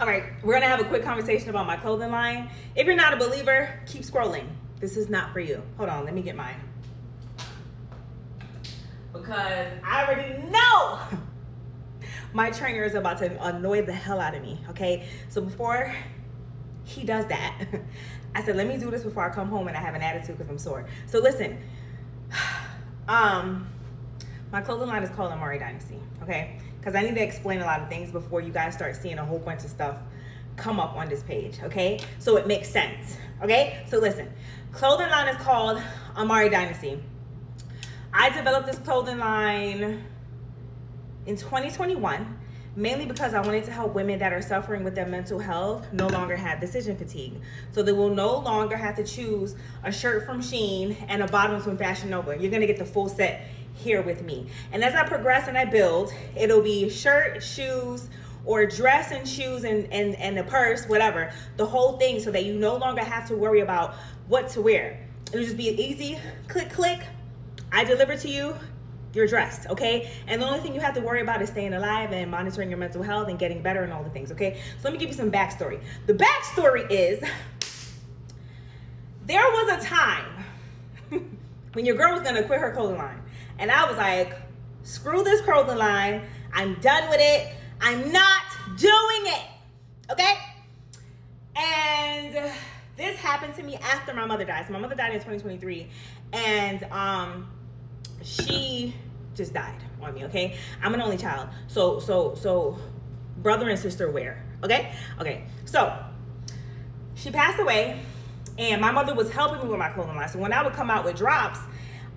All right, we're gonna have a quick conversation about my clothing line. If you're not a believer, keep scrolling. This is not for you. Hold on, let me get mine. Because I already know my trainer is about to annoy the hell out of me, okay? So before he does that, I said, let me do this before I come home and I have an attitude because I'm sore. So listen, my clothing line is called Amare Dynasty, okay? Because I need to explain a lot of things before you guys start seeing a whole bunch of stuff come up on this page, okay? So it makes sense, okay? So listen, clothing line is called Amare Dynasty. I developed this clothing line in 2021, mainly because I wanted to help women that are suffering with their mental health no longer have decision fatigue. So they will no longer have to choose a shirt from Shein and a bottom from Fashion Nova. You're gonna get the full set here with me. And as I progress and I build, it'll be shirt, shoes, or dress and shoes and a purse, whatever, the whole thing, so that you no longer have to worry about what to wear. It'll just be an easy click, click. I deliver to you, you're dressed, okay? And the only thing you have to worry about is staying alive and monitoring your mental health and getting better and all the things, okay? So let me give you some backstory. The backstory is, there was a time when your girl was gonna quit her clothing line. And I was like, screw this clothing line. I'm done with it. I'm not doing it, okay? And this happened to me after my mother died. So my mother died in 2023, and she just died on me, okay? I'm an only child, so brother and sister wear, okay? Okay, so she passed away, and my mother was helping me with my clothing line. So when I would come out with drops,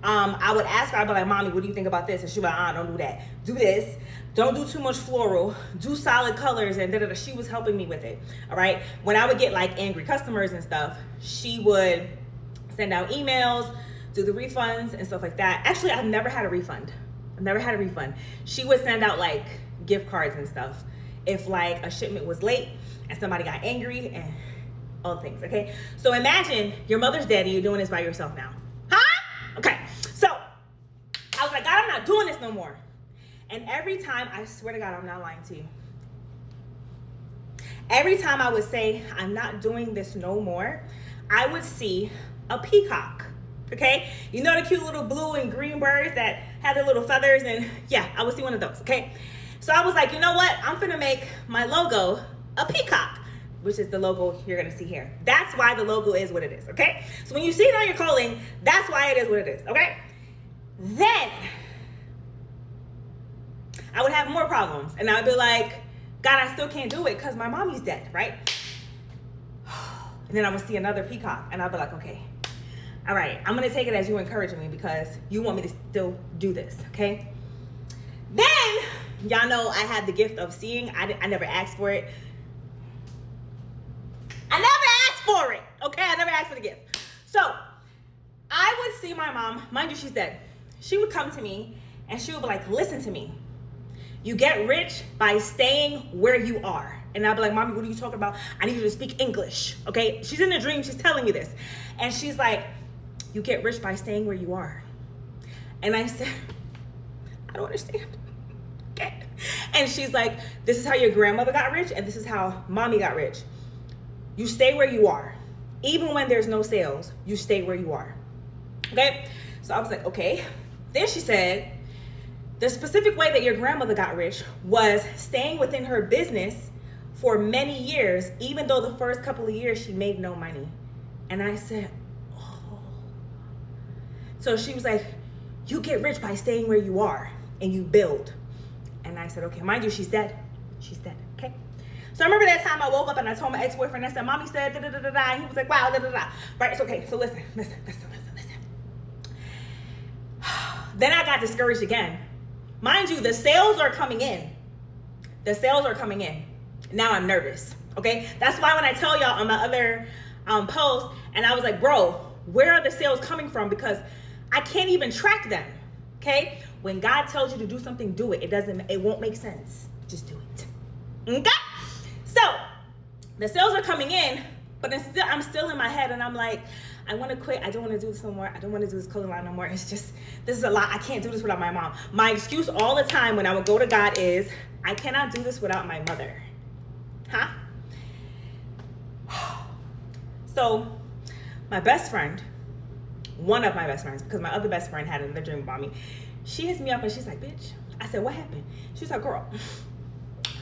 I would ask her, I'd be like, Mommy, what do you think about this? And she'd be like, don't do that. Do this. Don't do too much floral. Do solid colors, and da-da-da. She was helping me with it, all right? When I would get like angry customers and stuff, she would send out emails, do the refunds and stuff like that. Actually, I've never had a refund. She would send out like gift cards and stuff if like a shipment was late and somebody got angry and all the things, okay? So imagine your mother's dead and you're doing this by yourself now. Huh? Okay, so I was like, God, I'm not doing this no more. And every time, I swear to God, I'm not lying to you. Every time I would say, I'm not doing this no more, I would see a peacock. Okay, you know the cute little blue and green birds that have their little feathers, and yeah, I would see one of those, okay? So I was like, you know what? I'm gonna make my logo a peacock, which is the logo you're gonna see here. That's why the logo is what it is, okay? So when you see it on your clothing, that's why it is what it is, okay? Then I would have more problems, and I'd be like, God, I still can't do it because my mommy's dead, right? And then I would see another peacock, and I'd be like, okay. All right, I'm gonna take it as you encouraging me because you want me to still do this, okay? Then, y'all know I have the gift of seeing. I never asked for it. Okay? I never asked for the gift. So, I would see my mom, mind you, she's dead. She would come to me and she would be like, listen to me. You get rich by staying where you are. And I'd be like, Mommy, what are you talking about? I need you to speak English, okay? She's in a dream, she's telling me this. And she's like, you get rich by staying where you are. And I said, I don't understand. Okay. And she's like, this is how your grandmother got rich, and this is how Mommy got rich. You stay where you are. Even when there's no sales, you stay where you are. Okay? So I was like, okay. Then she said, the specific way that your grandmother got rich was staying within her business for many years, even though the first couple of years she made no money. And I said, so she was like, you get rich by staying where you are and you build. And I said, okay, mind you, she's dead. She's dead, okay? So I remember that time I woke up and I told my ex-boyfriend, I said, Mommy said da-da-da-da-da, and he was like, wow, da-da-da. Right, so okay, so listen. Then I got discouraged again. Mind you, the sales are coming in. Now I'm nervous, okay? That's why when I tell y'all on my other post, and I was like, bro, where are the sales coming from? Because I can't even track them, okay? When God tells you to do something, do it. It won't make sense. Just do it, okay? So the sales are coming in, but I'm still in my head, and I'm like, I want to quit. I don't want to do this no more. I don't want to do this clothing line no more. It's just, this is a lot. I can't do this without my mom. My excuse all the time when I would go to God is, I cannot do this without my mother. Huh? So my best friend, one of my best friends, because my other best friend had another dream about me, she hits me up and she's like, bitch. I said, what happened? She was like, girl,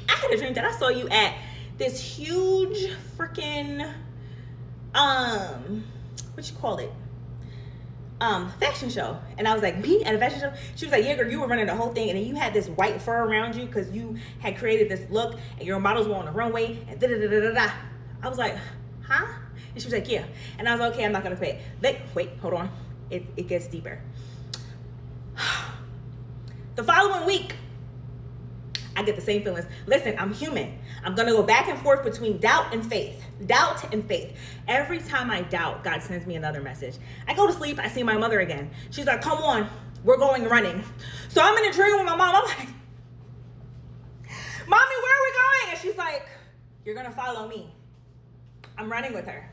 I had a dream that I saw you at this huge freaking, what you call it? Fashion show. And I was like, me at a fashion show? She was like, yeah, girl, you were running the whole thing, and then you had this white fur around you because you had created this look, and your models were on the runway, and da-da-da-da-da-da. I was like, huh? And she was like, yeah. And I was like, okay, I'm not gonna pay it. Wait, hold on. It gets deeper. The following week, I get the same feelings. Listen, I'm human. I'm gonna go back and forth between doubt and faith. Doubt and faith. Every time I doubt, God sends me another message. I go to sleep, I see my mother again. She's like, come on, we're going running. So I'm in a dream with my mom. I'm like, Mommy, where are we going? And she's like, you're gonna follow me. I'm running with her.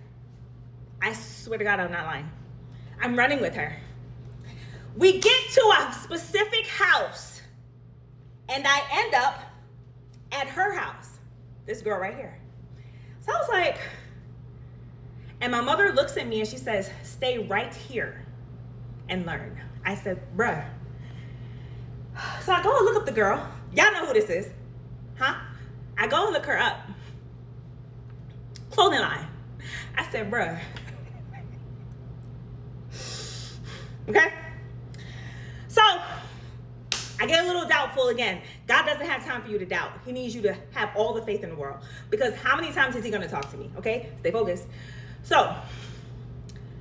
I swear to God, I'm not lying. I'm running with her. We get to a specific house, and I end up at her house. This girl right here. So I was like, and my mother looks at me and she says, stay right here and learn. I said, bruh. So I go and look up the girl. Y'all know who this is, huh? I go and look her up. Clothing line. I said, bruh. Okay? So, I get a little doubtful again. God doesn't have time for you to doubt. He needs you to have all the faith in the world. Because how many times is he going to talk to me? Okay? Stay focused. So,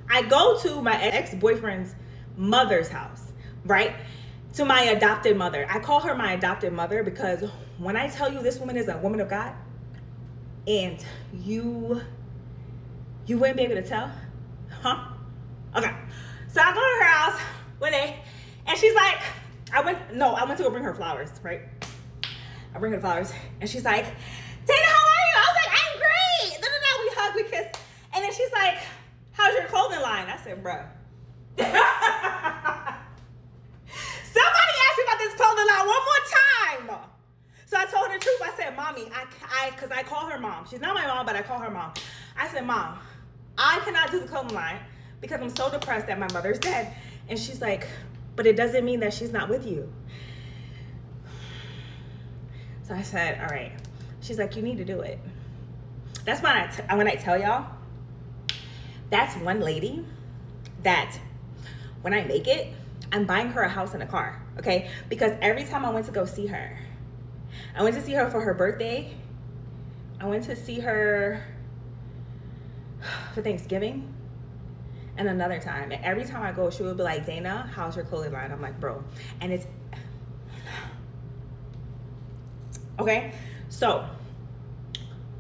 I go to my ex-boyfriend's mother's house, right? To my adopted mother. I call her my adopted mother because when I tell you this woman is a woman of God, and you wouldn't be able to tell? Huh? Okay. So I go to her house one day, and she's like, I went to go bring her flowers, right? I bring her flowers, and she's like, Dana, how are you? I was like, I'm great. We hug, we kiss. And then she's like, how's your clothing line? I said, bruh. Somebody asked me about this clothing line one more time. So I told her the truth. I said, Mommy, because I call her mom. She's not my mom, but I call her mom. I said, Mom, I cannot do the clothing line because I'm so depressed that my mother's dead. And she's like, but it doesn't mean that she's not with you. So I said, all right. She's like, you need to do it. That's when I tell y'all, that's one lady that when I make it, I'm buying her a house and a car, okay? Because every time I went to go see her, I went to see her for her birthday. I went to see her for Thanksgiving. And another time, and every time I go, she would be like, Dana, how's your clothing line? I'm like, bro. And it's, okay? So,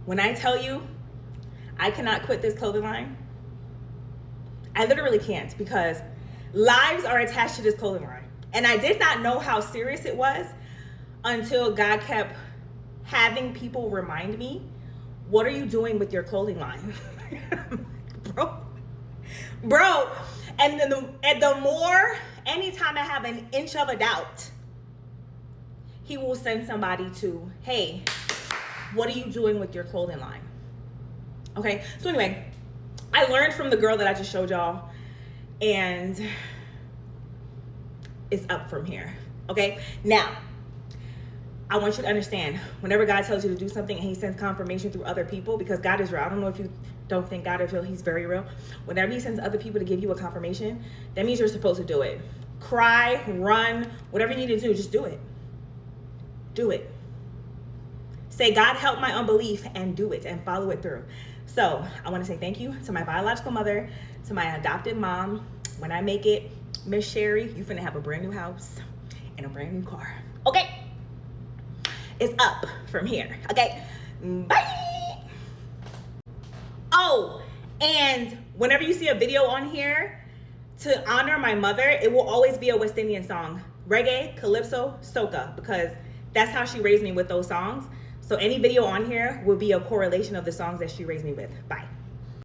when I tell you I cannot quit this clothing line, I literally can't, because lives are attached to this clothing line. And I did not know how serious it was until God kept having people remind me, what are you doing with your clothing line? Bro, and the more, anytime I have an inch of a doubt, he will send somebody to, hey, what are you doing with your clothing line? Okay, so anyway, I learned from the girl that I just showed y'all, and it's up from here, okay? Now, I want you to understand, whenever God tells you to do something and he sends confirmation through other people, because God is real. I don't know if you don't think God is real. He's very real. Whenever he sends other people to give you a confirmation, that means you're supposed to do it. Cry, run, whatever you need to do, just do it. Do it. Say, God, help my unbelief, and do it and follow it through. So I want to say thank you to my biological mother, to my adopted mom. When I make it, Miss Sherry, you finna have a brand new house and a brand new car. Okay? It's up from here. Okay? Bye! Oh, and whenever you see a video on here, to honor my mother, it will always be a West Indian song. Reggae, calypso, soca, because that's how she raised me with those songs. So any video on here will be a correlation of the songs that she raised me with. Bye.